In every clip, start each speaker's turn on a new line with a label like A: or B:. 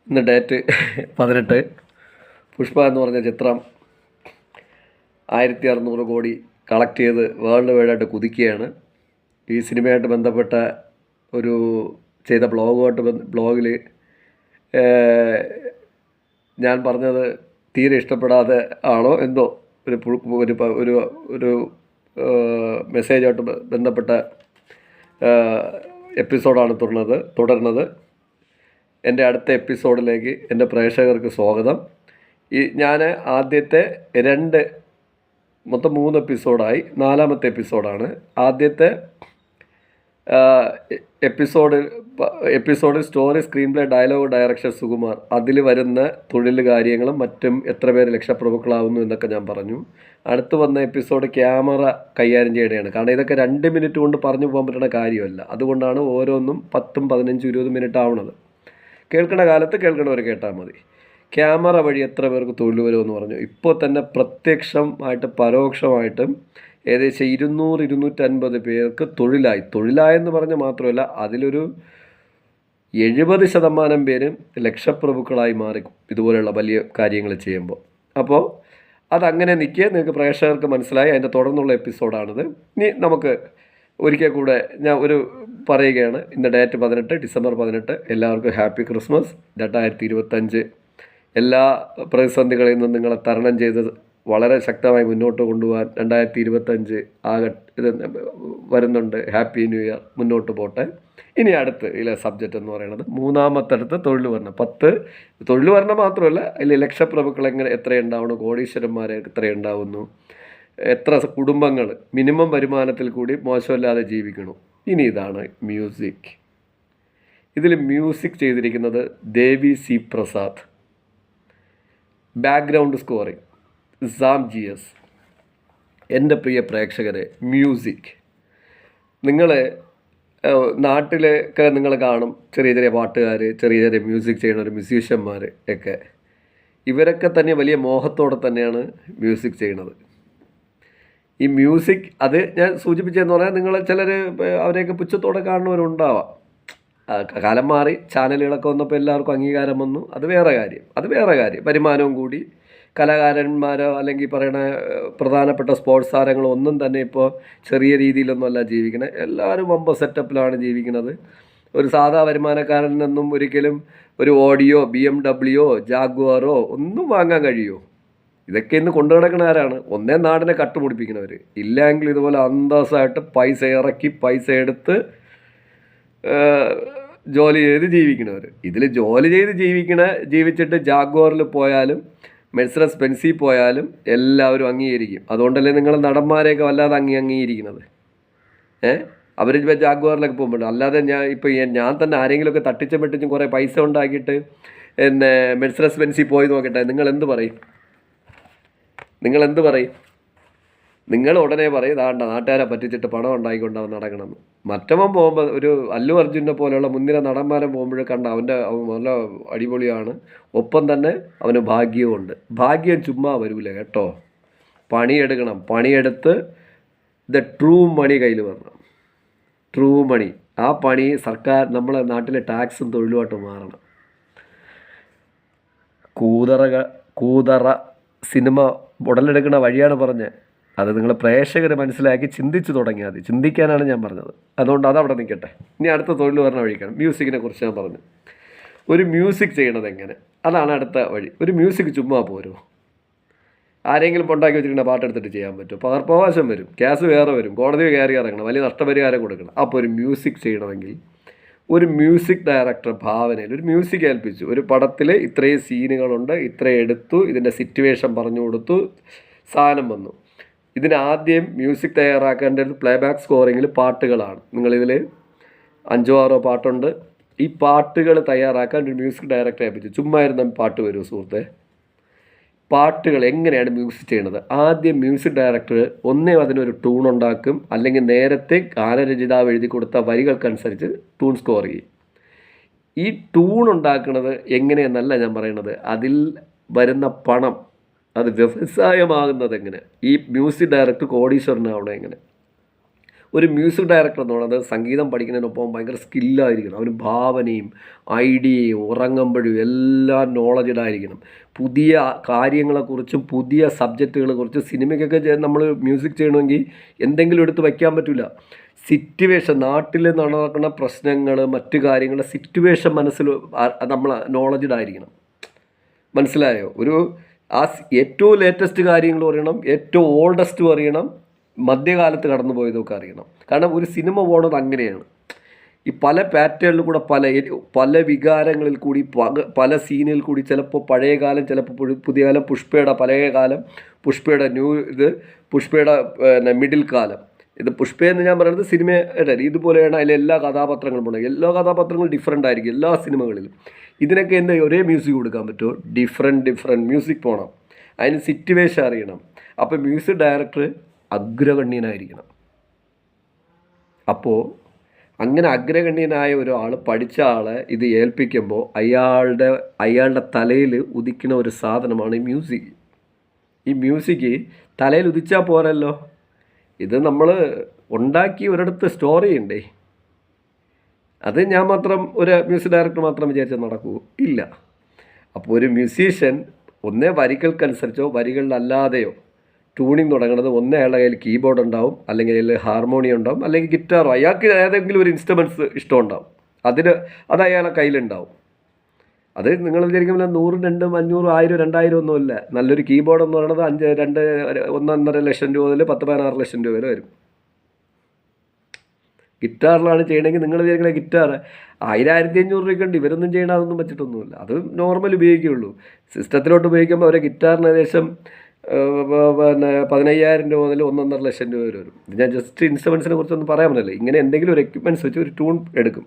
A: ഇന്ന് ഡേറ്റ് 18. പുഷ്പ എന്ന് പറഞ്ഞ ചിത്രം 1600 കോടി കളക്ട് ചെയ്ത് വേൾഡ് വൈഡായിട്ട് കുതിക്കുകയാണ്. ഈ സിനിമയായിട്ട് ബന്ധപ്പെട്ട ഒരു ചെയ്ത ബ്ലോഗിൽ ഞാൻ പറഞ്ഞത് തീരെ ഇഷ്ടപ്പെടാതെ ആണോ എന്തോ ഒരു ഒരു ഒരു മെസ്സേജായിട്ട് ബന്ധപ്പെട്ട എപ്പിസോഡാണ് തുടരുന്നത്. എൻ്റെ അടുത്ത എപ്പിസോഡിലേക്ക് എൻ്റെ പ്രേക്ഷകർക്ക് സ്വാഗതം. ഞാൻ ആദ്യത്തെ മൊത്തം 3 എപ്പിസോഡായി, 4ാമത്തെ എപ്പിസോഡാണ്. ആദ്യത്തെ എപ്പിസോഡിൽ story, screenplay, dialogue, direction Sukumar, അതിൽ വരുന്ന തൊഴിൽ കാര്യങ്ങളും മറ്റും എത്ര പേര് ലക്ഷപ്രഭുക്കളാവുന്നു എന്നൊക്കെ ഞാൻ പറഞ്ഞു. അടുത്ത് വന്ന എപ്പിസോഡ് ക്യാമറ കൈകാര്യം ചെയ്യണതാണ്. കാരണം ഇതൊക്കെ 2 മിനിറ്റ് കൊണ്ട് പറഞ്ഞു പോകാൻ പറ്റുന്ന കാര്യമല്ല. അതുകൊണ്ടാണ് ഓരോന്നും 10, 15, 20 മിനിറ്റ് ആവണത്. കേൾക്കുന്ന കാലത്ത് കേൾക്കണവർ കേട്ടാൽ മതി. ക്യാമറ വഴി എത്ര പേർക്ക് തൊഴിൽ വരുമെന്ന് പറഞ്ഞു. ഇപ്പോൾ തന്നെ പ്രത്യക്ഷമായിട്ട് പരോക്ഷമായിട്ടും ഏകദേശം 200-250 പേർക്ക് തൊഴിലായെന്ന് പറഞ്ഞാൽ മാത്രമല്ല, അതിലൊരു 70% പേരും ലക്ഷപ്രഭുക്കളായി മാറി ഇതുപോലെയുള്ള വലിയ കാര്യങ്ങൾ ചെയ്യുമ്പോൾ. അപ്പോൾ അതങ്ങനെ നിൽക്കുക. നിങ്ങൾക്ക് പ്രേക്ഷകർക്ക് മനസ്സിലായി. അതിൻ്റെ തുടർന്നുള്ള എപ്പിസോഡാണിത്. ഇനി നമുക്ക് ഒരിക്കൽ കൂടെ ഞാൻ പറയുകയാണ്. ഇന്ന് ഡേറ്റ് 18, ഡിസംബർ 18. എല്ലാവർക്കും ഹാപ്പി ക്രിസ്മസ്. 2025 എല്ലാ പ്രതിസന്ധികളിൽ നിന്നും നിങ്ങളെ തരണം ചെയ്ത് വളരെ ശക്തമായി മുന്നോട്ട് കൊണ്ടുപോകാൻ 2025 വരുന്നുണ്ട്. Happy new year. മുന്നോട്ട് പോട്ടെ. ഇനി അടുത്ത് ഇതിലെ സബ്ജക്റ്റ് എന്ന് പറയുന്നത് 3ാമത്തെ അടുത്ത് തൊഴിൽ വരണം. 10 തൊഴിൽ വരണം മാത്രമല്ല, അതിൽ ലക്ഷപ്രഭുക്കൾ എത്രയുണ്ടാവുന്നു, കോടീശ്വരന്മാർ എത്രയുണ്ടാവുന്നു, എത്ര കുടുംബങ്ങൾ മിനിമം വരുമാനത്തിൽ കൂടി മോശമില്ലാതെ ജീവിക്കണം. ഇനി ഇതാണ് മ്യൂസിക്. ഇതിൽ മ്യൂസിക് ചെയ്തിരിക്കുന്നത് Devi C Prasad. Background scoring Sam GS. എൻ്റെ പ്രിയ പ്രേക്ഷകരെ, മ്യൂസിക് നിങ്ങൾ നാട്ടിലൊക്കെ നിങ്ങൾ കാണും. ചെറിയ ചെറിയ പാട്ടുകാർ, ചെറിയ ചെറിയ മ്യൂസിക് ചെയ്യുന്ന ഒരു മ്യൂസീഷ്യന്മാർ ഒക്കെ. ഇവരൊക്കെ തന്നെ വലിയ മോഹത്തോടെ തന്നെയാണ് മ്യൂസിക് ചെയ്യുന്നത്. ഈ മ്യൂസിക് അത് ഞാൻ സൂചിപ്പിച്ചതെന്ന് പറഞ്ഞാൽ, നിങ്ങൾ ചിലർ അവരെയൊക്കെ പുച്ഛത്തോടെ കാണുന്നവരുണ്ടാവാം. കാലം മാറി, ചാനലുകളൊക്കെ വന്നപ്പോൾ എല്ലാവർക്കും അംഗീകാരം വന്നു. അത് വേറെ കാര്യം. വരുമാനവും കൂടി. കലാകാരന്മാരോ അല്ലെങ്കിൽ പറയണ പ്രധാനപ്പെട്ട സ്പോർട്സ് താരങ്ങളോ ഒന്നും തന്നെ ഇപ്പോൾ ചെറിയ രീതിയിലൊന്നുമല്ല ജീവിക്കണത്. എല്ലാവരും വമ്പ സെറ്റപ്പിലാണ് ജീവിക്കുന്നത്. ഒരു സാധാ വരുമാനക്കാരനൊന്നും ഒരിക്കലും ഒരു ഓഡിയോ, BMW, ജാഗ്വാറോ ഒന്നും വാങ്ങാൻ കഴിയുമോ? ഇതൊക്കെ ഇന്ന് കൊണ്ടു നടക്കുന്ന ആരാണ്? ഒന്നേ നാടിനെ കട്ടുമുടിപ്പിക്കുന്നവർ, ഇല്ലെങ്കിൽ ഇതുപോലെ അന്തസ്സായിട്ട് പൈസ ഇറക്കി പൈസ എടുത്ത് ജോലി ചെയ്ത് ജീവിക്കുന്നവർ. ഇതിൽ ജോലി ചെയ്ത് ജീവിച്ചിട്ട് ജാഗ്വാറിൽ പോയാലും മെഴ്സിഡസ് ബെൻസിൽ പോയാലും എല്ലാവരും അംഗീകരിക്കും. അതുകൊണ്ടല്ലേ നിങ്ങൾ നടന്മാരെയൊക്കെ വല്ലാതെ അംഗീകരിക്കുന്നത്. അവർ ജാഗ്വാറിലൊക്കെ പോകുമ്പോൾ. അല്ലാതെ ഞാൻ തന്നെ ആരെങ്കിലുമൊക്കെ തട്ടിച്ചും വെട്ടിച്ചും കുറേ പൈസ ഉണ്ടാക്കിയിട്ട് മെഴ്സിഡസ് ബെൻസിൽ പോയി നോക്കട്ടെ, നിങ്ങൾ എന്ത് പറയും? നിങ്ങൾ ഉടനെ പറയും, ദാണ്ട നാട്ടുകാരെ പറ്റിച്ചിട്ട് പണം ഉണ്ടാക്കിക്കൊണ്ടാവും നടക്കണമെന്ന്. മറ്റവൻ പോകുമ്പോൾ ഒരു അല്ലു അർജുനെ പോലെയുള്ള മുൻനിര നടന്മാരെ പോകുമ്പോഴേ അവൻ നല്ല അടിപൊളിയാണ്. ഒപ്പം തന്നെ അവന് ഭാഗ്യവുമുണ്ട്. ഭാഗ്യം ചുമ്മാ വരൂല കേട്ടോ. പണിയെടുക്കണം. പണിയെടുത്ത് ട്രൂ മണി കയ്യിൽ വരണം. ട്രൂ മണി. ആ പണി സർക്കാർ നമ്മളെ നാട്ടിലെ ടാക്സും തൊഴിലുമായിട്ട് മാറണം. കൂതറ സിനിമ ഉടലെടുക്കുന്ന വഴിയാണ് പറഞ്ഞത്. അത് നിങ്ങൾ പ്രേക്ഷകർ മനസ്സിലാക്കി ചിന്തിച്ചു തുടങ്ങിയാൽ മതി. ചിന്തിക്കാനാണ് ഞാൻ പറഞ്ഞത്. അതുകൊണ്ട് അതവിടെ നിൽക്കട്ടെ. ഇനി അടുത്ത തൊഴിൽ പറഞ്ഞ വഴിക്കാണ്. മ്യൂസിക്കിനെ കുറിച്ച് ഞാൻ പറഞ്ഞു. ഒരു മ്യൂസിക് ചെയ്യണത് എങ്ങനെ, അതാണ് അടുത്ത വഴി. ഒരു മ്യൂസിക് ചുമ്മാ പോരുമോ? ആരെങ്കിലും ഉണ്ടാക്കി വെച്ചിട്ടുള്ള പാട്ടെടുത്തിട്ട് ചെയ്യാൻ പറ്റുമോ? പകർപ്പവകാശം വരും, കേസ് വേറെ വരും, കോടതി കയറി ഇറങ്ങണം, വലിയ നഷ്ടപരിഹാരം കൊടുക്കണം. അപ്പോൾ ഒരു മ്യൂസിക് ചെയ്യണമെങ്കിൽ ഒരു മ്യൂസിക് ഡയറക്ടർ ഭാവനയിൽ ഒരു മ്യൂസിക് ഏൽപ്പിച്ചു. ഒരു പടത്തിൽ ഇത്രയും സീനുകളുണ്ട്, ഇത്രയും എടുത്തു, ഇതിൻ്റെ സിറ്റുവേഷൻ പറഞ്ഞു കൊടുത്തു, സാധനം വന്നു. ഇതിനാദ്യം മ്യൂസിക് തയ്യാറാക്കേണ്ടത് പ്ലേബാക്ക് സ്കോറിങ്ങിൽ പാട്ടുകളാണ്. നിങ്ങളിതിൽ 5-6 പാട്ടുണ്ട്. ഈ പാട്ടുകൾ തയ്യാറാക്കാൻ ഒരു മ്യൂസിക് ഡയറക്ടറെ ഏൽപ്പിച്ചു. ചുമ്മാ ഇരുന്ന പാട്ട് വരുമോ സുഹൃത്തെ? പാട്ടുകൾ എങ്ങനെയാണ് മ്യൂസിക് ചെയ്യണത്? ആദ്യം മ്യൂസിക് ഡയറക്ടർ അതിനൊരു ട്യൂൺ ഉണ്ടാക്കും, അല്ലെങ്കിൽ നേരത്തെ ഗാനരചയിതാവ് എഴുതി കൊടുത്ത വരികൾക്കനുസരിച്ച് ട്യൂൺ സ്കോർ ചെയ്യും. ഈ ട്യൂൺ ഉണ്ടാക്കുന്നത് എങ്ങനെയെന്നല്ല ഞാൻ പറയണത്, അതിൽ വരുന്ന പണം, അത് വ്യവസായമാകുന്നത് എങ്ങനെ, ഈ മ്യൂസിക് ഡയറക്ടർ കോടീശ്വരനാവണം എങ്ങനെ. ഒരു മ്യൂസിക് ഡയറക്ടർ എന്ന് പറയുന്നത് സംഗീതം പഠിക്കുന്നതിനൊപ്പം ഭയങ്കര സ്കില്ലായിരിക്കണം. അവന് ഭാവനയും ഐഡിയയും ഉറങ്ങുമ്പോഴും എല്ലാം നോളജഡ് ആയിരിക്കണം. പുതിയ കാര്യങ്ങളെക്കുറിച്ചും പുതിയ സബ്ജക്റ്റുകളെക്കുറിച്ചും സിനിമയ്ക്കൊക്കെ നമ്മൾ മ്യൂസിക് ചെയ്യണമെങ്കിൽ എന്തെങ്കിലും എടുത്ത് വയ്ക്കാൻ പറ്റില്ല. സിറ്റുവേഷൻ, നാട്ടിൽ നടക്കുന്ന പ്രശ്നങ്ങൾ, മറ്റു കാര്യങ്ങൾ, സിറ്റുവേഷൻ മനസ്സിൽ നമ്മൾ നോളജഡ് ആയിരിക്കണം. മനസ്സിലായോ? ഏറ്റവും ലേറ്റസ്റ്റ് കാര്യങ്ങൾ അറിയണം, ഏറ്റവും ഓൾഡസ്റ്റ് അറിയണം, മധ്യകാലത്ത് കടന്നു പോയതൊക്കെ അറിയണം. കാരണം ഒരു സിനിമ പോകുന്നത് അങ്ങനെയാണ്. ഈ പല പാറ്റേണിൽ കൂടെ പല വികാരങ്ങളിൽ കൂടി പല സീനിൽ കൂടി, ചിലപ്പോൾ പഴയ കാലം, ചിലപ്പോൾ പുതിയ കാലം, പഴയ കാലം, പുഷ്പയുടെ പുഷ്പയുടെ മിഡിൽ കാലം. ഇത് പുഷ്പയെന്ന് ഞാൻ പറയുന്നത് സിനിമയുടെ ഇതുപോലെയാണ്. അതിൽ എല്ലാ കഥാപാത്രങ്ങളും പോകണം. എല്ലാ കഥാപാത്രങ്ങളും ഡിഫറെൻ്റ് ആയിരിക്കും എല്ലാ സിനിമകളിലും. ഇതിനൊക്കെ എന്താ ഒരേ മ്യൂസിക് കൊടുക്കാൻ പറ്റുമോ? ഡിഫറെൻറ്റ് മ്യൂസിക് പോകണം. അതിന് സിറ്റുവേഷൻ അറിയണം. അപ്പോൾ മ്യൂസിക് ഡയറക്ടർ അഗ്രഗണ്യനായിരിക്കണം. അപ്പോൾ അങ്ങനെ അഗ്രഗണ്യനായ ഒരാൾ, പഠിച്ച ആളെ ഇത് ഏൽപ്പിക്കുമ്പോൾ അയാളുടെ തലയിൽ ഉദിക്കുന്ന ഒരു സാധനമാണ് ഈ മ്യൂസിക്. ഈ മ്യൂസിക് തലയിൽ ഉദിച്ചാൽ പോരല്ലോ, ഇത് നമ്മൾ ഉണ്ടാക്കി ഒരിടത്ത് സ്റ്റോർ ചെയ്യണ്ടേ. അത് ഞാൻ മാത്രം, ഒരു മ്യൂസിക് ഡയറക്ടർ മാത്രം വിചാരിച്ചാൽ നടക്കൂ? ഇല്ല. അപ്പോൾ ഒരു മ്യൂസീഷ്യൻ ഒന്നേ വരികൾക്കനുസരിച്ചോ വരികളിലല്ലാതെയോ ട്യൂണിങ് തുടങ്ങുന്നത്, ഒന്നേ അയാളുടെ കയ്യിൽ കീബോർഡ് ഉണ്ടാവും, അല്ലെങ്കിൽ അതിൽ ഹാർമോണിയം ഉണ്ടാവും, അല്ലെങ്കിൽ ഗിറ്റാറോ, അയാൾക്ക് ഏതെങ്കിലും ഒരു ഇൻസ്ട്രുമെൻറ്റ്സ് ഇഷ്ടമുണ്ടാവും. അത് അയാളുടെ കയ്യിലുണ്ടാവും. അത് നിങ്ങൾ വിചാരിക്കുമ്പോൾ 100, 200, 500, 1000, 2000 ഒന്നുമില്ല. നല്ലൊരു കീബോർഡ് എന്ന് പറയുന്നത് 1.5 ലക്ഷം രൂപ മുതൽ 10-16 ലക്ഷം രൂപ വരെ വരും. ഗിറ്റാറിലാണ് ചെയ്യണമെങ്കിൽ നിങ്ങൾ വിചാരിക്കുന്ന ഗിറ്റാർ 1500 രൂപയ്ക്ക് ഉണ്ട്. ഇവരൊന്നും ചെയ്യണം, അതൊന്നും വെച്ചിട്ടൊന്നുമില്ല. അത് നോർമൽ ഉപയോഗിക്കുകയുള്ളൂ. സിസ്റ്റത്തിലോട്ട് ഉപയോഗിക്കുമ്പോൾ അവരെ ഗിറ്റാറിന് ഏകദേശം 15,000 രൂപ മുതൽ 1.5 ലക്ഷം രൂപ വരെ വരും. ഇത് ഞാൻ ജസ്റ്റ് ഇൻസ്ട്രുമെൻസിനെ കുറിച്ചൊന്നും പറയാൻ പറ്റില്ല. ഇങ്ങനെ എന്തെങ്കിലും ഒരു എക്യുപ്മെൻറ്റ്സ് വെച്ച് ഒരു ട്യൂൺ എടുക്കും.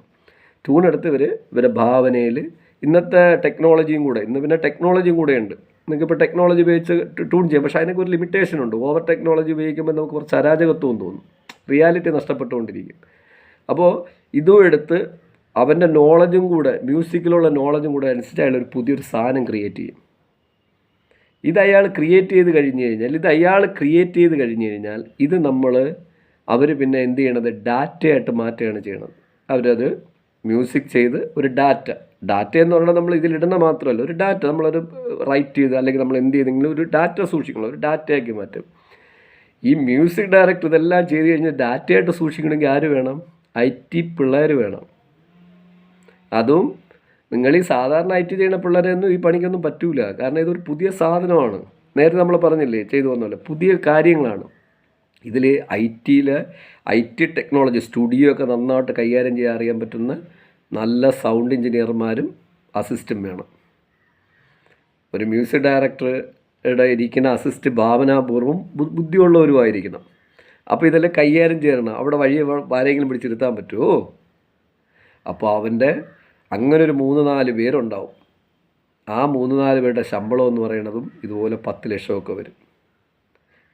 A: ട്യൂൺ എടുത്ത് ഇവരെ ഭാവനയിൽ, ഇന്നത്തെ ടെക്നോളജിയും കൂടെ, ഇന്ന് പിന്നെ ടെക്നോളജിയും കൂടെ ഉണ്ട്. നിങ്ങൾക്കിപ്പോൾ ടെക്നോളജി ഉപയോഗിച്ച് ട്യൂൺ ചെയ്യാം. പക്ഷേ അതിനൊക്കെ ഒരു ലിമിറ്റേഷൻ ഉണ്ട്. ഓവർ ടെക്നോളജി ഉപയോഗിക്കുമ്പോൾ നമുക്ക് കുറച്ച് അരാജകത്വം തോന്നും, റിയാലിറ്റി നഷ്ടപ്പെട്ടുകൊണ്ടിരിക്കും. അപ്പോൾ ഇതും എടുത്ത് അവൻ്റെ നോളജും കൂടെ, മ്യൂസിക്കിലുള്ള നോളജും കൂടെ അനുസരിച്ച് അയാൾ ഒരു പുതിയൊരു സാധനം ക്രിയേറ്റ് ചെയ്യും. ഇത് അയാൾ ക്രിയേറ്റ് ചെയ്ത് കഴിഞ്ഞ് കഴിഞ്ഞാൽ ഇത് അവർ പിന്നെ എന്ത് ചെയ്യണത്, ഡാറ്റയായിട്ട് മാറ്റുകയാണ് ചെയ്യണത്. അവരത് മ്യൂസിക് ചെയ്ത് ഒരു ഡാറ്റ എന്ന് പറഞ്ഞാൽ നമ്മൾ ഇതിലിടുന്ന മാത്രമല്ല, ഒരു ഡാറ്റ നമ്മളൊരു റൈറ്റ് ചെയ്ത്, അല്ലെങ്കിൽ നമ്മൾ എന്ത് ചെയ്തെങ്കിലും ഒരു ഡാറ്റ സൂക്ഷിക്കണം, ഒരു ഡാറ്റയാക്കി മാറ്റും. ഈ മ്യൂസിക് ഡയറക്ടർ ഇതെല്ലാം ചെയ്ത് കഴിഞ്ഞാൽ ഡാറ്റയായിട്ട് സൂക്ഷിക്കണമെങ്കിൽ ആര് വേണം? IT പിള്ളേർ വേണം. അതും നിങ്ങൾ ഈ സാധാരണ IT ചെയ്യുന്ന പിള്ളേരൊന്നും ഈ പണിക്കൊന്നും പറ്റൂല. കാരണം ഇതൊരു പുതിയ സാധനമാണ്. നേരത്തെ നമ്മൾ പറഞ്ഞില്ലേ, ചെയ്തു വന്നല്ലോ, പുതിയ കാര്യങ്ങളാണ്. ഇതിൽ IT ടെക്നോളജി, സ്റ്റുഡിയോ ഒക്കെ നന്നായിട്ട് കൈകാര്യം ചെയ്യാൻ അറിയാൻ പറ്റുന്ന നല്ല സൗണ്ട് എഞ്ചിനീയർമാരും അസിസ്റ്റും വേണം. ഒരു മ്യൂസിക് ഡയറക്ടറുടെ ഇരിക്കുന്ന അസിസ്റ്റ് ഭാവനാപൂർവ്വം ബുദ്ധിയുള്ളവരുമായിരിക്കണം. അപ്പോൾ ഇതെല്ലാം കൈകാര്യം ചെയ്യണം. അവിടെ ആരെങ്കിലും പിടിച്ചിരുത്താൻ പറ്റുമോ? അപ്പോൾ അവൻ്റെ അങ്ങനെ ഒരു 3-4 പേരുണ്ടാവും. ആ 3-4 പേരുടെ ശമ്പളം എന്ന് പറയുന്നതും ഇതുപോലെ 10 ലക്ഷമൊക്കെ വരും.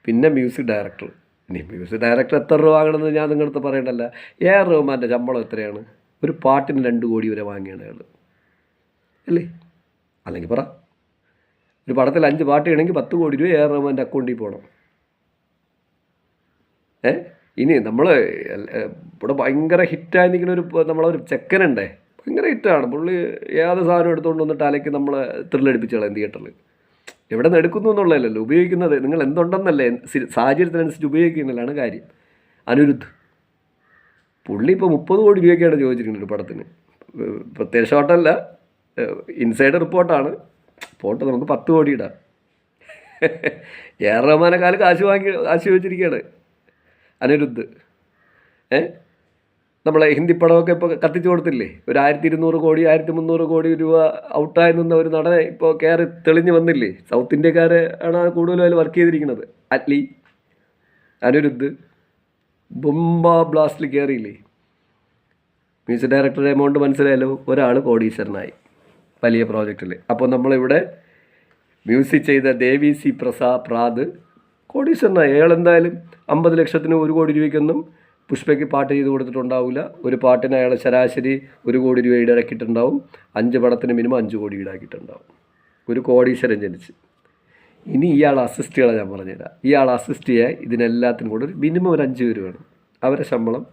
A: പിന്നെ മ്യൂസിക് ഡയറക്ടർ എത്ര രൂപ വാങ്ങണമെന്ന് ഞാൻ നിങ്ങളടുത്ത് പറയണ്ടല്ല. AR റഹ്മാൻ്റെ ശമ്പളം എത്രയാണ്? ഒരു പാട്ടിന് 2 കോടി വരെ വാങ്ങിയാണ് അയാൾ, അല്ലേ? അല്ലെങ്കിൽ പറ, ഒരു പടത്തിൽ 5 പാട്ട് ചെയ്യണമെങ്കിൽ 10 കോടി രൂപ AR റഹ്മാൻ്റെ അക്കൗണ്ടിൽ പോകണം. ഇനി നമ്മൾ ഇവിടെ ഭയങ്കര ഹിറ്റായി നിൽക്കുന്ന നമ്മളൊരു ചെക്കനുണ്ടേ, ഭയങ്കര ഹിറ്റാണ് പുള്ളി. ഏത് സാധനം എടുത്തുകൊണ്ട് വന്നിട്ട് അലയ്ക്ക് നമ്മളെ ത്രില്ലടിപ്പിച്ചോളാം തിയേറ്ററിൽ. എവിടെ നിന്ന് എടുക്കുന്നു എന്നുള്ളതല്ലല്ലോ, ഉപയോഗിക്കുന്നത് നിങ്ങൾ എന്തുണ്ടെന്നല്ലേ, സാഹചര്യത്തിനനുസരിച്ച് ഉപയോഗിക്കുന്നതിലാണ് കാര്യം. അനിരുദ്ധ് പുള്ളി ഇപ്പോൾ 30 കോടി രൂപയ്ക്കാണ് ചോദിച്ചിരിക്കുന്നത് ഒരു പടത്തിന്. പ്രത്യേക ഷോട്ടല്ല, ഇൻസൈഡ് റിപ്പോർട്ടാണ്. പോട്ട് നമുക്ക് 10 കോടി ഇടാം. AR റഹ്മാനെക്കാൾ കാശ് ചോദിച്ചിരിക്കുകയാണ് അനിരുദ്ധ്. നമ്മളെ ഹിന്ദി പടമൊക്കെ ഇപ്പോൾ കത്തിച്ചു കൊടുത്തില്ലേ, ഒരു 1200 കോടി 1300 കോടി രൂപ ഔട്ടായി നിന്ന ഒരു നടനെ ഇപ്പോൾ കയറി തെളിഞ്ഞ് വന്നില്ലേ. സൗത്ത് ഇന്ത്യക്കാരെ ആണ് കൂടുതലും അതിൽ വർക്ക് ചെയ്തിരിക്കുന്നത്. അറ്റ്ലി, അനിരുദ്ധ് ബൊമ്പ ബ്ലാസ്റ്റിൽ കയറിയില്ലേ. മ്യൂസിക് ഡയറക്ടറുടെ എമൗണ്ട് മനസ്സിലായല്ലോ. ഒരാൾ കോടീശ്വരനായി വലിയ പ്രോജക്റ്റിൽ. അപ്പോൾ നമ്മളിവിടെ മ്യൂസിക് ചെയ്ത ദേവി സി പ്രാദ് കോടീശ്വരനായി. അയാൾ എന്തായാലും 50 ലക്ഷത്തിന് 1 കോടി രൂപയ്ക്കൊന്നും പുഷ്പയ്ക്ക് പാട്ട് ചെയ്ത് കൊടുത്തിട്ടുണ്ടാവില്ല. ഒരു പാട്ടിന് അയാൾ ശരാശരി 1 കോടി രൂപ ഈടാക്കിയിട്ടുണ്ടാവും. 5 പടത്തിന് മിനിമം 5 കോടി ഈടാക്കിയിട്ടുണ്ടാവും. ഒരു കോടീശ്വരൻ ജനിച്ച്. ഇനി ഇയാൾ അസിസ്റ്റുകളെ ഞാൻ പറഞ്ഞുതരാം. ഇയാൾ അസിസ്റ്റ് ചെയ്യാൻ ഇതിനെല്ലാത്തിനും കൂടെ ഒരു മിനിമം ഒരു 5 പേര് വേണം. അവരെ ശമ്പളം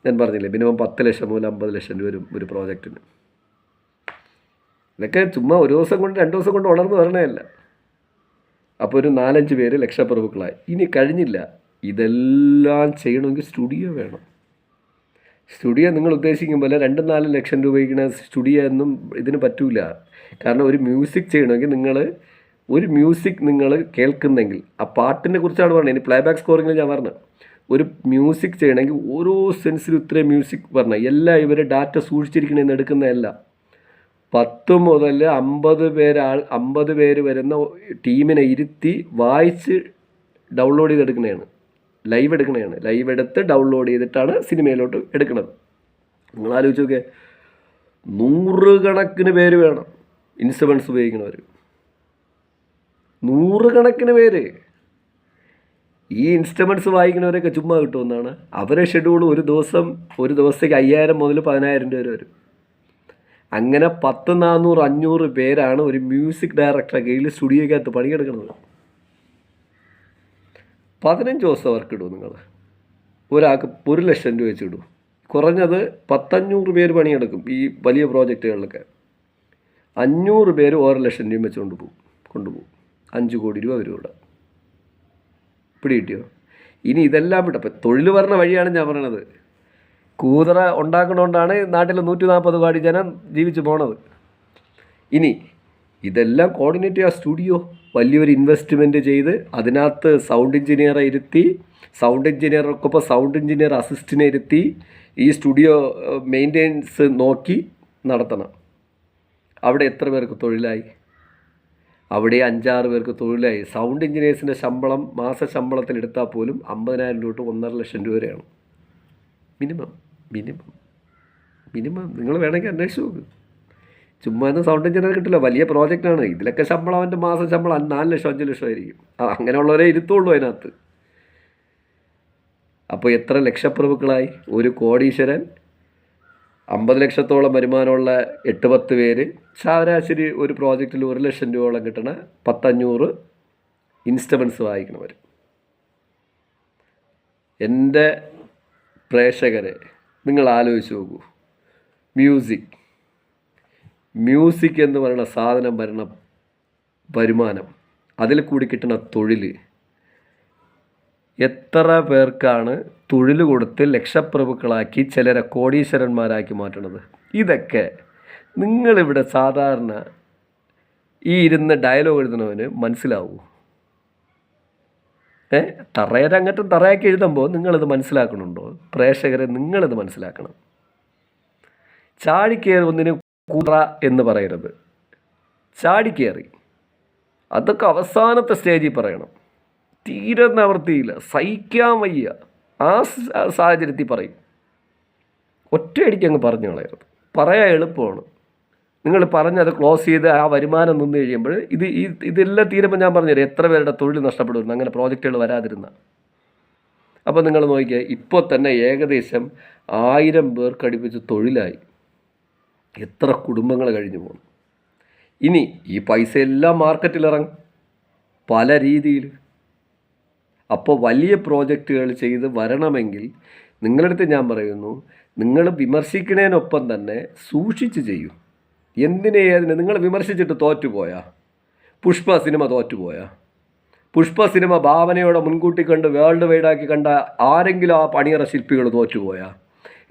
A: ഞാൻ പറഞ്ഞില്ലേ മിനിമം 10 ലക്ഷം മുതൽ 50 ലക്ഷം രൂപ വരും ഒരു പ്രോജക്റ്റിന്. ഇതൊക്കെ ചുമ്മാ ഒരു ദിവസം കൊണ്ട് 2 ദിവസം കൊണ്ട് വളർന്നു വരണമല്ല. അപ്പോൾ ഒരു 4-5 പേര് ലക്ഷപ്രഭുക്കളായി. ഇനി കഴിഞ്ഞില്ല, ഇതെല്ലാം ചെയ്യണമെങ്കിൽ സ്റ്റുഡിയോ വേണം. സ്റ്റുഡിയോ നിങ്ങൾ ഉദ്ദേശിക്കുമ്പോൾ 2-4 ലക്ഷം രൂപയ്ക്ക് സ്റ്റുഡിയോ ഒന്നും ഇതിന് പറ്റൂല. കാരണം ഒരു മ്യൂസിക് ചെയ്യണമെങ്കിൽ ഒരു മ്യൂസിക് നിങ്ങൾ കേൾക്കുന്നെങ്കിൽ ആ പാട്ടിനെ കുറിച്ചാണ് പറഞ്ഞത്. ഇനി പ്ലേബാക്ക് സ്കോറിങ്ങിൽ ഞാൻ പറഞ്ഞത് ഒരു മ്യൂസിക് ചെയ്യണമെങ്കിൽ ഓരോ സെൻസിലും ഇത്രയും മ്യൂസിക് പറഞ്ഞ എല്ലാം ഇവർ ഡാറ്റ സൂക്ഷിച്ചിരിക്കണമെന്ന് എടുക്കുന്നതല്ല. 10 മുതൽ 50 പേര് വരുന്ന ടീമിനെ ഇരുത്തി വായിച്ച് ഡൗൺലോഡ് ചെയ്തെടുക്കുന്നതാണ്, ലൈവ് എടുക്കുന്നതാണ്. ലൈവ് എടുത്ത് ഡൗൺലോഡ് ചെയ്തിട്ടാണ് സിനിമയിലോട്ട് എടുക്കുന്നത്. നിങ്ങൾ ആലോചിച്ച് നോക്കിയേ, 100 കണക്കിന് പേര് വേണം ഇൻസ്ട്രുമെൻറ്റ്സ് ഉപയോഗിക്കുന്നവർ, 100 കണക്കിന് പേര്. ഈ ഇൻസ്ട്രുമെൻറ്റ്സ് വായിക്കുന്നവരൊക്കെ ചുമ്മാ കിട്ടുമെന്നാണ് അവരെ ഷെഡ്യൂൾ. ഒരു ദിവസത്തേക്ക് 5000 മുതൽ 10000 രൂപ വരെ വരും. അങ്ങനെ 10, 400, 500 പേരാണ് ഒരു മ്യൂസിക് ഡയറക്ടറെ കീഴിൽ സ്റ്റുഡിയോക്കകത്ത് പണിയെടുക്കുന്നത്. 15 ദിവസം വർക്ക് ഇടും നിങ്ങൾ. ഒരാൾക്ക് 1 ലക്ഷം രൂപ വെച്ച് ഇടും. കുറഞ്ഞത് 10-500 പേര് പണിയെടുക്കും ഈ വലിയ പ്രോജക്റ്റുകളിലൊക്കെ. 500 പേര് 1 ലക്ഷം രൂപ വെച്ച് കൊണ്ടുപോകും. 5 കോടി രൂപ വരും ഇവിടെ. പിടികിട്ടിയോ? ഇനി ഇതെല്ലാം വിട്ട് അപ്പം തൊഴിൽ പറഞ്ഞ വഴിയാണ് ഞാൻ പറയണത്. കൂതറ ഉണ്ടാക്കണോണ്ടാണ് നാട്ടിൽ 140 കോടി ജനം ജീവിച്ച് പോണത്. ഇനി ഇതെല്ലാം കോർഡിനേറ്റ് ചെയ്യുക സ്റ്റുഡിയോ. വലിയൊരു ഇൻവെസ്റ്റ്മെൻറ്റ് ചെയ്ത് അതിനകത്ത് സൗണ്ട് എഞ്ചിനീയറെ ഇരുത്തി, സൗണ്ട് എഞ്ചിനീയർക്കൊപ്പം സൗണ്ട് എഞ്ചിനീയർ അസിസ്റ്റിനെ ഇരുത്തി ഈ സ്റ്റുഡിയോ മെയിൻ്റെനൻസ് നോക്കി നടത്തണം. അവിടെ എത്ര പേർക്ക് തൊഴിലായി? അവിടെ 5-6 പേർക്ക് തൊഴിലായി. സൗണ്ട് എഞ്ചിനീയേഴ്സിൻ്റെ ശമ്പളം മാസ ശമ്പളത്തിൽ എടുത്താൽ പോലും 50,000 രൂപ തൊട്ട് 1.5 ലക്ഷം രൂപ വരെയാണ് മിനിമം. നിങ്ങൾ വേണമെങ്കിൽ അന്വേഷിച്ച് നോക്ക്. ചുമ്മാ ഒന്നും സൗണ്ട് എഞ്ചിനീയർ കിട്ടില്ല, വലിയ പ്രോജക്റ്റാണ്. ഇതിലൊക്കെ ശമ്പളം അവൻ്റെ മാസം ശമ്പളം 4 ലക്ഷം 5 ലക്ഷം ആയിരിക്കും. അങ്ങനെയുള്ളവരെ ഇരുത്തുള്ളൂ അതിനകത്ത്. അപ്പോൾ എത്ര ലക്ഷപ്രഭുക്കളായി? ഒരു കോടീശ്വരൻ, 50 ലക്ഷത്തോളം വരുമാനമുള്ള 8-10 പേര്, ശരാശരി ഒരു പ്രോജക്റ്റിൽ 1 ലക്ഷം രൂപയോളം കിട്ടണ 10-500 ഇൻസ്ട്രുമെൻറ്റ്സ് വായിക്കണവർ. എൻ്റെ പ്രേക്ഷകരെ നിങ്ങൾ ആലോചിച്ച് നോക്കൂ. മ്യൂസിക് എന്ന് പറയുന്ന സാധനം വരണ വരുമാനം, അതിൽ കൂടി കിട്ടുന്ന തൊഴിൽ, എത്ര പേർക്കാണ് തൊഴിൽ കൊടുത്ത് ലക്ഷപ്രഭുക്കളാക്കി ചിലരെ കോടീശ്വരന്മാരാക്കി മാറ്റണത്? ഇതൊക്കെ നിങ്ങളിവിടെ സാധാരണ ഈ ഇരുന്ന് ഡയലോഗ് എഴുതുന്നവന് മനസ്സിലാവൂ? തറയരങ്ങറ്റും തറയാക്കി എഴുതുമ്പോൾ നിങ്ങളിത് മനസ്സിലാക്കണുണ്ടോ? പ്രേക്ഷകരെ നിങ്ങളിത് മനസ്സിലാക്കണം. ചാടിക്കയറി ഒന്നിന് കൂറ എന്ന് പറയരുത്. ചാടിക്കയറി അതൊക്കെ അവസാനത്തെ സ്റ്റേജിൽ പറയണം. തീരെ നിവൃത്തിയില്ല, സഹിക്കാൻ വയ്യ, ആ സാഹചര്യത്തിൽ പറയും. ഒറ്റയടിക്ക് അങ്ങ് പറഞ്ഞു കളയരുത്. പറയാൻ എളുപ്പമാണ്. നിങ്ങൾ പറഞ്ഞത് ക്ലോസ് ചെയ്ത് ആ വരുമാനം നിന്ന് കഴിയുമ്പോൾ ഇതെല്ലാം തീരുമ്പോൾ ഞാൻ പറഞ്ഞുതരാം എത്ര പേരുടെ തൊഴിൽ നഷ്ടപ്പെടുന്നു അങ്ങനെ പ്രോജക്റ്റുകൾ വരാതിരുന്ന. അപ്പോൾ നിങ്ങൾ നോക്കിയാൽ ഇപ്പോൾ തന്നെ ഏകദേശം 1000 പേർക്കടുപ്പിച്ച് തൊഴിലായി. എത്ര കുടുംബങ്ങൾ കഴിഞ്ഞു പോകുന്നു. ഇനി ഈ പൈസ എല്ലാം മാർക്കറ്റിലിറങ്ങും പല രീതിയിൽ. അപ്പോൾ വലിയ പ്രോജക്റ്റുകൾ ചെയ്ത് വരണമെങ്കിൽ നിങ്ങളടുത്ത് ഞാൻ പറയുന്നു, നിങ്ങൾ വിമർശിക്കുന്നതിനൊപ്പം തന്നെ സൂക്ഷിച്ച് ചെയ്യും. എന്തിനേതിന് നിങ്ങൾ വിമർശിച്ചിട്ട് തോറ്റുപോയാ? പുഷ്പ സിനിമ തോറ്റുപോയാ? പുഷ്പ സിനിമ ഭാവനയോടെ മുൻകൂട്ടി കണ്ട് വേൾഡ് വൈഡാക്കി കണ്ട ആരെങ്കിലും ആ പണിയറ ശില്പികൾ തോറ്റുപോയാ?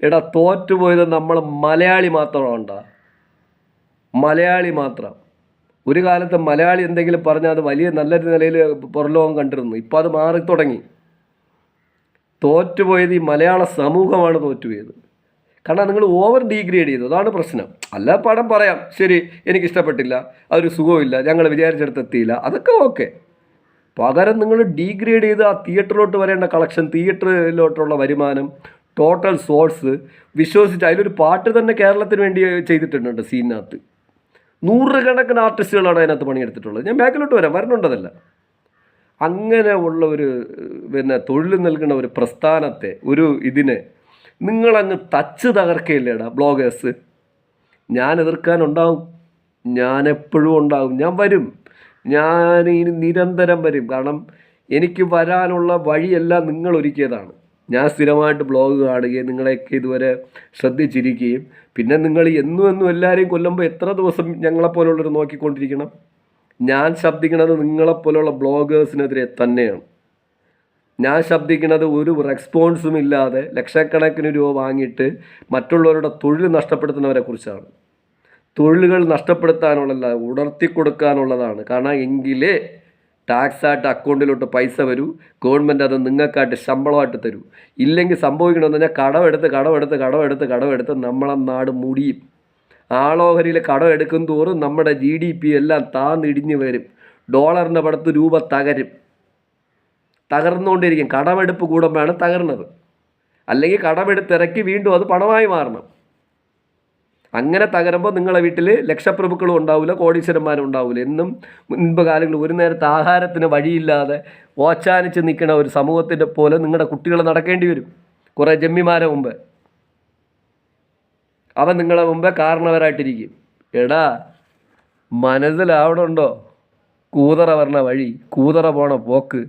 A: എടാ, തോറ്റുപോയത് നമ്മൾ മലയാളി മാത്രമുണ്ടാ? മലയാളി മാത്രം. ഒരു കാലത്ത് മലയാളി എന്തെങ്കിലും പറഞ്ഞാൽ അത് വലിയ നല്ലൊരു നിലയിൽ പുറലോകം കണ്ടിരുന്നു. ഇപ്പം അത് മാറി തുടങ്ങി. തോറ്റുപോയത് ഈ മലയാള സമൂഹമാണ് തോറ്റുപോയത്. കാരണം നിങ്ങൾ ഓവർ ഡീഗ്രേഡ് ചെയ്തു, അതാണ് പ്രശ്നം. അല്ല, പടം പറയാം, ശരി, എനിക്കിഷ്ടപ്പെട്ടില്ല, അതൊരു സുഖമില്ല, ഞങ്ങൾ വിചാരിച്ചെടുത്തെത്തിയില്ല, അതൊക്കെ ഓക്കെ. പകരം നിങ്ങൾ ഡീഗ്രേഡ് ചെയ്ത് ആ തിയേറ്ററിലോട്ട് വരേണ്ട കളക്ഷൻ, തിയേറ്ററിലോട്ടുള്ള വരുമാനം, ടോട്ടൽ സോഴ്സ് വിശ്വസിച്ച് അതിലൊരു പാട്ട് തന്നെ കേരളത്തിന് വേണ്ടി ചെയ്തിട്ടുണ്ട്. സീനിനകത്ത് 100 കണക്കിന് ആർട്ടിസ്റ്റുകളാണ് അതിനകത്ത് പണിയെടുത്തിട്ടുള്ളത്. ഞാൻ ബാക്കിലോട്ട് വരണുണ്ടതല്ല. അങ്ങനെ ഉള്ള ഒരു തൊഴിൽ നൽകുന്ന ഒരു പ്രസ്ഥാനത്തെ, ഒരു ഇതിനെ നിങ്ങളങ്ങ് തച്ച് തകർക്കയില്ലേടാ ബ്ലോഗേഴ്സ്. ഞാൻ എതിർക്കാനുണ്ടാവും, ഞാൻ എപ്പോഴും ഉണ്ടാവും, ഞാൻ വരും, ഞാൻ ഇനി നിരന്തരം വരും. കാരണം എനിക്ക് വരാനുള്ള വഴിയെല്ലാം നിങ്ങൾ ഒരുക്കിയതാണ്. ഞാൻ സ്ഥിരമായിട്ട് ബ്ലോഗ് കാണുകയും നിങ്ങളെയൊക്കെ ഇതുവരെ ശ്രദ്ധിച്ചിരിക്കുകയും പിന്നെ നിങ്ങൾ എന്നും എല്ലാവരെയും കൊല്ലുമ്പോൾ എത്ര ദിവസം ഞങ്ങളെപ്പോലുള്ളവർ നോക്കിക്കൊണ്ടിരിക്കണം? ഞാൻ ശബ്ദിക്കുന്നത് നിങ്ങളെപ്പോലുള്ള ബ്ലോഗേഴ്സിനെതിരെ തന്നെയാണ്. ഞാൻ ശബ്ദിക്കുന്നത് ഒരു റെസ്പോൺസും ഇല്ലാതെ ലക്ഷക്കണക്കിന് രൂപ വാങ്ങിയിട്ട് മറ്റുള്ളവരുടെ തൊഴിൽ നഷ്ടപ്പെടുത്തുന്നവരെ കുറിച്ചാണ്. തൊഴിലുകൾ നഷ്ടപ്പെടുത്താനുള്ളതല്ല, ഉണർത്തിക്കൊടുക്കാനുള്ളതാണ്. കാരണം എങ്കിലേ ടാക്സായിട്ട് അക്കൗണ്ടിലോട്ട് പൈസ വരൂ, ഗവൺമെൻറ് അത് നിങ്ങൾക്കായിട്ട് ശമ്പളമായിട്ട് തരൂ. ഇല്ലെങ്കിൽ സംഭവിക്കണമെന്ന് പറഞ്ഞാൽ കടമെടുത്ത് നമ്മളെ നാട് മുടിയും. ആളോഹരിയിൽ കടം എടുക്കും തോറും നമ്മുടെ GDP എല്ലാം താന്നിടിഞ്ഞ് വരും. ഡോളറിൻ്റെ പടത്ത് രൂപ തകർന്നുകൊണ്ടിരിക്കും. കടമെടുപ്പ് കൂടുമ്പോഴാണ് തകർന്നത്. അല്ലെങ്കിൽ കടമെടുത്തിറക്കി വീണ്ടും അത് പണമായി മാറണം. അങ്ങനെ തകരുമ്പോൾ നിങ്ങളെ വീട്ടിൽ ലക്ഷപ്രഭുക്കളും ഉണ്ടാവില്ല, കോടീശ്വരന്മാരും ഉണ്ടാവില്ല. എന്നും മുൻപ് കാലങ്ങളിൽ ഒരു നേരത്തെ ആഹാരത്തിന് വഴിയില്ലാതെ ഓച്ചാനിച്ച് നിൽക്കുന്ന ഒരു സമൂഹത്തിൻ്റെ പോലെ നിങ്ങളുടെ കുട്ടികൾ നടക്കേണ്ടി വരും. കുറേ ജമ്മിമാരെ മുമ്പ് അവൻ നിങ്ങളെ മുമ്പേ കാരണവരായിട്ടിരിക്കും. എടാ, മനസ്സിലാവണുണ്ടോ കൂതറ പറഞ്ഞ വഴി, കൂതറ പോണ പോക്ക്?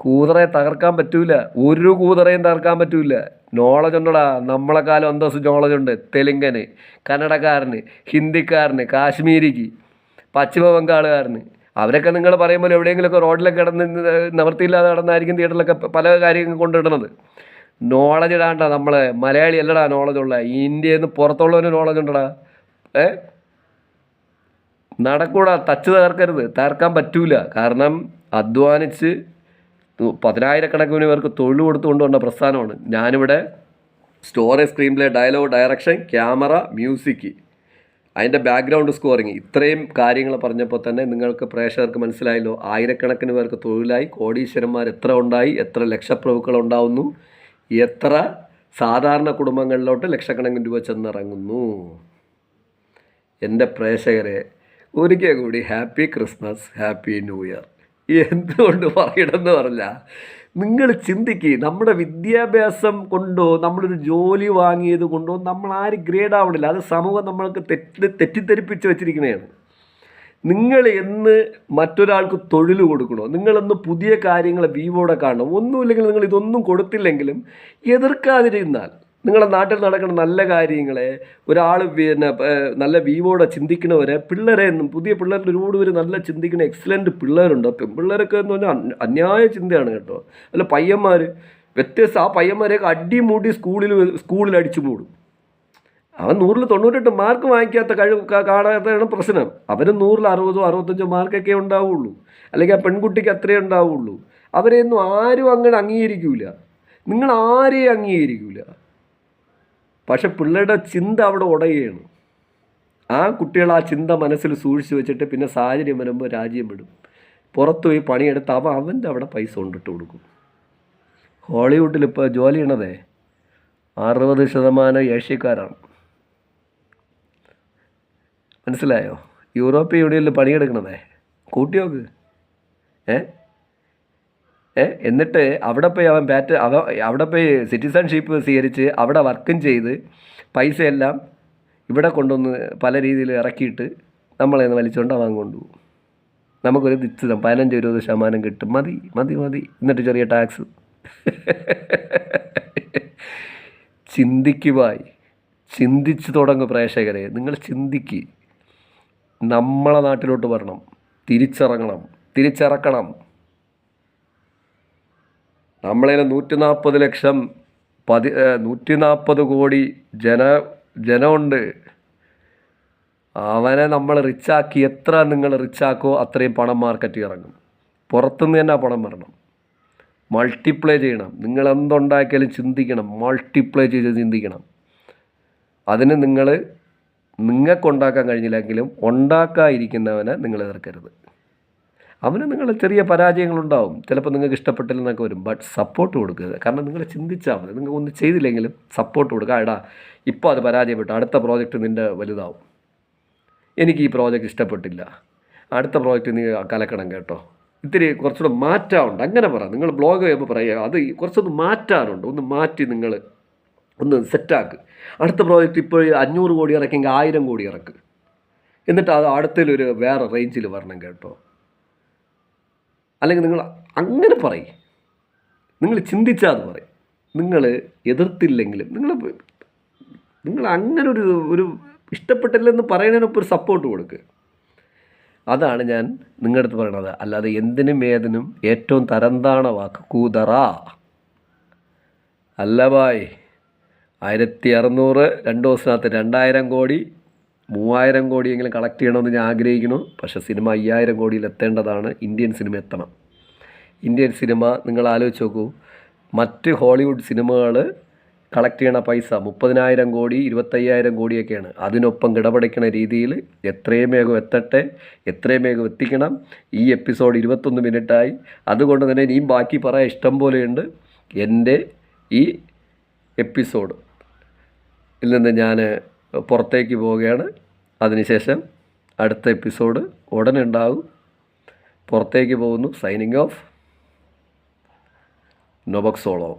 A: കൂതറയെ തകർക്കാൻ പറ്റൂല, ഒരു കൂതറയും തകർക്കാൻ പറ്റൂല. നോളജ് ഉണ്ടടാ, നമ്മളെക്കാലം അന്തസ് നോളജ് ഉണ്ട്. തെലുങ്കന്, കന്നഡക്കാരന്, ഹിന്ദിക്കാരന്, കാശ്മീരിക്ക്, പശ്ചിമ ബംഗാളുകാരന്. അവരൊക്കെ നിങ്ങൾ പറയുമ്പോൾ എവിടെയെങ്കിലുമൊക്കെ റോഡിലൊക്കെ കിടന്ന് നിവൃത്തിയില്ലാതെ കിടന്നായിരിക്കും തിയേറ്ററിലൊക്കെ പല കാര്യങ്ങൾ കൊണ്ടിടുന്നത്. നോളജ് ഇടാണ്ട നമ്മളെ മലയാളി അല്ലടാ നോളജുള്ള. ഇന്ത്യയിൽ നിന്ന് പുറത്തുള്ളവന് നോളജ് ഉണ്ടടാ. നടക്കൂടാ, ടച്ച് തകർക്കരുത്, തകർക്കാൻ പറ്റൂല. കാരണം അധ്വാനിച്ച് 10,000 പേർക്ക് തൊഴിൽ കൊടുത്തുകൊണ്ട് വന്ന പ്രസ്ഥാനമാണ്. ഞാനിവിടെ story, screenplay, dialogue, direction, camera, music, അതിൻ്റെ ബാക്ക്ഗ്രൗണ്ട് സ്കോറിങ്, ഇത്രയും കാര്യങ്ങൾ പറഞ്ഞപ്പോൾ തന്നെ നിങ്ങൾക്ക് പ്രേക്ഷകർക്ക് മനസ്സിലായല്ലോ. 1000 പേർക്ക് തൊഴിലായി, കോടീശ്വരന്മാർ എത്ര ഉണ്ടായി, എത്ര ലക്ഷപ്രഭുക്കൾ ഉണ്ടാവുന്നു, എത്ര സാധാരണ കുടുംബങ്ങളിലോട്ട് ലക്ഷക്കണക്കിന് രൂപ ചെന്നിറങ്ങുന്നു. എൻ്റെ പ്രേക്ഷകരെ ഒരിക്കൽ കൂടി happy Christmas, happy new year. എന്തുകൊണ്ട് പറയണമെന്ന് പറഞ്ഞാൽ, നിങ്ങൾ ചിന്തിക്കുക, നമ്മുടെ വിദ്യാഭ്യാസം കൊണ്ടോ നമ്മളൊരു ജോലി വാങ്ങിയത് കൊണ്ടോ നമ്മൾ ആരും ഗ്രേഡ് ആവണില്ല. അത് സമൂഹം നമ്മൾക്ക് തെറ്റിദ്ധരിപ്പിച്ച് വെച്ചിരിക്കുന്നതാണ്. നിങ്ങൾ എന്ന് മറ്റൊരാൾക്ക് തൊഴിൽ കൊടുക്കണോ, നിങ്ങളെന്ന് പുതിയ കാര്യങ്ങൾ വീവോടെ കാണണം. ഒന്നുമില്ലെങ്കിൽ നിങ്ങൾ ഇതൊന്നും കൊടുത്തില്ലെങ്കിലും എതിർക്കാതിരുന്നാൽ, നിങ്ങളുടെ നാട്ടിൽ നടക്കുന്ന നല്ല കാര്യങ്ങളെ ഒരാൾ പിന്നെ നല്ല വീവോടെ ചിന്തിക്കുന്നവരെ, പിള്ളേരെ, പുതിയ പിള്ളേരിൽ ഒരുപാട് പേര് നല്ല ചിന്തിക്കുന്ന എക്സലൻറ്റ് പിള്ളേരുണ്ട്. പെൺപിള്ളേരൊക്കെ എന്ന് പറഞ്ഞാൽ അന്യായ ചിന്തയാണ് കേട്ടോ. അല്ല പയ്യന്മാർ വ്യത്യസ്ത, ആ പയ്യന്മാരെയൊക്കെ അടിമൂടി സ്കൂളിൽ അടിച്ചു മൂടും. അവൻ 100-ൽ 98 മാർക്ക് വാങ്ങിക്കാത്ത കാണാത്തതാണ് പ്രശ്നം. അവന് 100-ൽ 60-ഓ 65 മാർക്കൊക്കെ ഉണ്ടാവുള്ളൂ. അല്ലെങ്കിൽ ആ പെൺകുട്ടിക്ക് അത്രയേ ഉണ്ടാവുള്ളൂ. അവരെയൊന്നും ആരും അങ്ങനെ അംഗീകരിക്കില്ല. നിങ്ങൾ ആരെയും അംഗീകരിക്കില്ല. പക്ഷെ പിള്ളേരുടെ ചിന്ത അവിടെ ഉടയുകയാണ്. ആ കുട്ടികൾ ആ ചിന്ത മനസ്സിൽ സൂക്ഷിച്ച് വെച്ചിട്ട് പിന്നെ സാഹചര്യം വരുമ്പോൾ രാജ്യം വിടും. പുറത്തു പോയി പണിയെടുത്ത് അവൻ്റെ അവിടെ പൈസ കൊണ്ടിട്ട് കൊടുക്കും. ഹോളിവുഡിൽ ഇപ്പോൾ ജോലി ചെയ്യണതേ 60% ഏഷ്യക്കാരാണ്. മനസ്സിലായോ? യൂറോപ്യൻ യൂണിയനിൽ പണിയെടുക്കണതേ കൂട്ടി നോക്ക്. എന്നിട്ട് അവിടെ പോയി അവിടെ പോയി സിറ്റിസൺഷിപ്പ് സ്വീകരിച്ച് അവിടെ വർക്കും ചെയ്ത് പൈസയെല്ലാം ഇവിടെ കൊണ്ടുവന്ന് പല രീതിയിൽ ഇറക്കിയിട്ട് നമ്മളെ വലിച്ചുകൊണ്ട് അവൻ കൊണ്ടുപോകും. നമുക്കൊരു നിശ്ചിതം 15-20% കിട്ടും. മതി. എന്നിട്ട് ചെറിയ ടാക്സ്. ചിന്തിക്കുവായി, ചിന്തിച്ച് തുടങ്ങും പ്രേക്ഷകരെ. നിങ്ങൾ ചിന്തിക്ക്. നമ്മളെ നാട്ടിലോട്ട് വരണം, തിരിച്ചിറക്കണം. നമ്മളെ 140 ലക്ഷം 140 കോടി ജനമുണ്ട്. അവനെ നമ്മൾ റിച്ചാക്കി, എത്ര നിങ്ങൾ റിച്ചാക്കോ അത്രയും പണം മാർക്കറ്റിൽ ഇറങ്ങും. പുറത്തുനിന്ന് തന്നെ പണം വരണം. മൾട്ടിപ്ലൈ ചെയ്യണം. നിങ്ങൾ എന്തുണ്ടാക്കിയാലും ചിന്തിക്കണം, മൾട്ടിപ്ലൈ ചെയ്ത് ചിന്തിക്കണം. അതിന് നിങ്ങൾക്കുണ്ടാക്കാൻ കഴിഞ്ഞില്ലെങ്കിലും ഉണ്ടാക്കാതിരിക്കുന്നവനെ നിങ്ങൾ എതിർക്കരുത്. അവന് നിങ്ങൾ ചെറിയ പരാജയങ്ങളുണ്ടാവും, ചിലപ്പോൾ നിങ്ങൾക്ക് ഇഷ്ടപ്പെട്ടില്ലെന്നൊക്കെ വരും. ബട്ട് സപ്പോർട്ട് കൊടുക്കുക. കാരണം നിങ്ങൾ ചിന്തിച്ചാൽ മതി. നിങ്ങൾ ഒന്നും ചെയ്തില്ലെങ്കിലും സപ്പോർട്ട് കൊടുക്കുക. എടാ, ഇപ്പോൾ അത് പരാജയപ്പെട്ടു, അടുത്ത പ്രോജക്റ്റ് നിൻ്റെ വലുതാവും. എനിക്ക് ഈ പ്രോജക്റ്റ് ഇഷ്ടപ്പെട്ടില്ല, അടുത്ത പ്രോജക്റ്റ് നീ കലക്കണം കേട്ടോ, ഇത്തിരി കുറച്ചുകൂടെ മാറ്റാറുണ്ട്, അങ്ങനെ പറ. നിങ്ങൾ ബ്ലോഗ് ചെയ്യുമ്പോൾ പറയുക, അത് കുറച്ചൊന്ന് മാറ്റാറുണ്ട്, ഒന്ന് മാറ്റി നിങ്ങൾ ഒന്ന് സെറ്റാക്ക്. അടുത്ത പ്രോജക്റ്റ് ഇപ്പോൾ 500 കോടി ഇറക്കിയെങ്കിൽ 1000 കോടി ഇറക്ക്. എന്നിട്ട് അത് അടുത്തതിലൊരു വേറെ റേഞ്ചിൽ വരണം കേട്ടോ. അല്ലെങ്കിൽ നിങ്ങൾ അങ്ങനെ പറയും. നിങ്ങൾ ചിന്തിച്ചാൽ അത് പറയും. നിങ്ങൾ എതിർത്തില്ലെങ്കിലും നിങ്ങൾ അങ്ങനെ ഒരു ഇഷ്ടപ്പെട്ടില്ലെന്ന് പറയുന്നതിനൊപ്പം ഒരു സപ്പോർട്ട് കൊടുക്കുക. അതാണ് ഞാൻ നിങ്ങളുടെ അടുത്ത് പറയണത്. അല്ലാതെ എന്തിനും ഏതിനും ഏറ്റവും തരംതാണ വാക്ക് കൂതറ അല്ല ബായ്. 1600 2 ദിവസത്തിനകത്ത് 2000 കോടി 3000 കോടിയെങ്കിലും കളക്ട് ചെയ്യണമെന്ന് ഞാൻ ആഗ്രഹിക്കുന്നു. പക്ഷേ സിനിമ 5000 കോടിയിൽ എത്തേണ്ടതാണ്. ഇന്ത്യൻ സിനിമ എത്തണം. ഇന്ത്യൻ സിനിമ നിങ്ങൾ ആലോചിച്ച് നോക്കൂ, മറ്റ് ഹോളിവുഡ് സിനിമകൾ കളക്ട് ചെയ്യണ പൈസ 30,000 കോടി 25,000 കോടിയൊക്കെയാണ്. അതിനൊപ്പം കിടപിടിക്കുന്ന രീതിയിൽ എത്രയും വേഗം എത്തട്ടെ, എത്രയും വേഗം എത്തിക്കണം. ഈ എപ്പിസോഡ് 21 മിനിറ്റായി. അതുകൊണ്ട് തന്നെ ഇനിയും ബാക്കി പറയാൻ ഇഷ്ടം പോലെയുണ്ട്. എൻ്റെ ഈ എപ്പിസോഡ് നിന്ന് ഞാൻ പുറത്തേക്ക് പോവുകയാണ്. അതിനുശേഷം അടുത്ത എപ്പിസോഡ് ഉടനെ ഉണ്ടാകും. പുറത്തേക്ക് പോകുന്നു. Signing off. നൊബക്സോളോ.